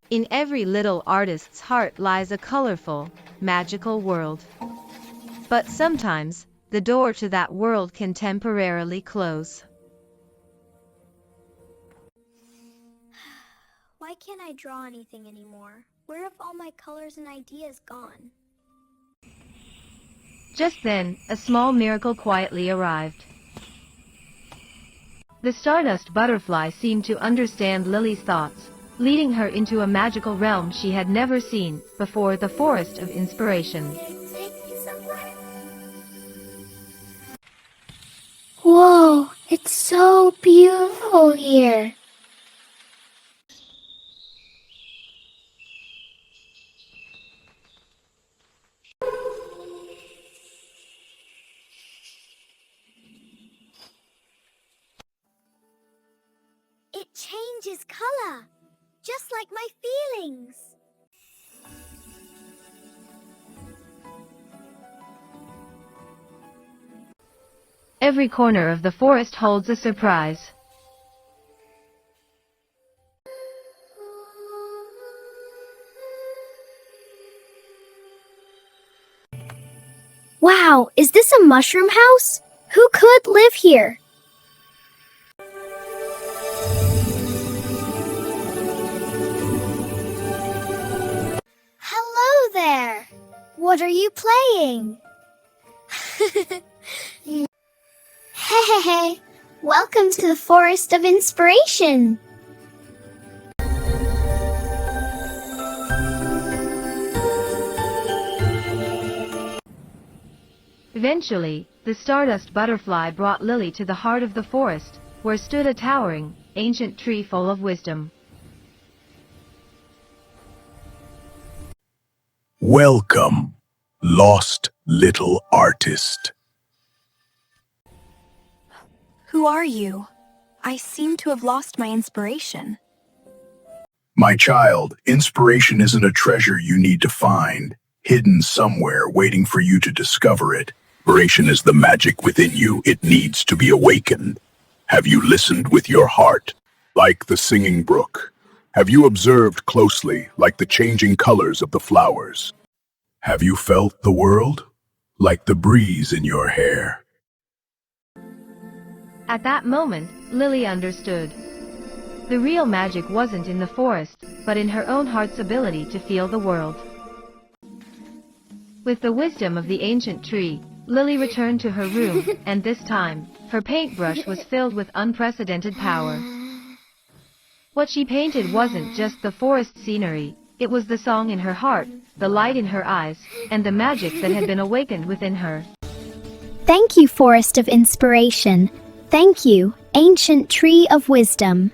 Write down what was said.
In every little artist's heart lies a colorful, magical world. But sometimes, the door to that world can temporarily close. Why can't I draw anything anymore? Where have all my colors and ideas gone? Just then, a small miracle quietly arrived. The stardust butterfly seemed to understand Lily's thoughts, leading her into a magical realm she had never seen before, the forest of inspiration. Whoa, it's so beautiful here. It changes color, just like my feelings. Every corner of the forest holds a surprise. Wow, is this a mushroom house? Who could live here? Hello there. What are you playing? Hey, welcome to the Forest of Inspiration. Eventually, the stardust butterfly brought Lily to the heart of the forest, where stood a towering, ancient tree full of wisdom. Welcome, lost little artist. Who are you? I seem to have lost my inspiration. My child, inspiration isn't a treasure you need to find, hidden somewhere waiting for you to discover it. Inspiration is the magic within you. It needs to be awakened. Have you listened with your heart, like the singing brook? Have you observed closely, like the changing colors of the flowers? Have you felt the world, like the breeze in your hair? At that moment, Lily understood. The real magic wasn't in the forest, but in her own heart's ability to feel the world. With the wisdom of the ancient tree, Lily returned to her room, and this time, her paintbrush was filled with unprecedented power. What she painted wasn't just the forest scenery, it was the song in her heart, the light in her eyes, and the magic that had been awakened within her. Thank you, Forest of Inspiration. Thank you, Ancient Tree of Wisdom.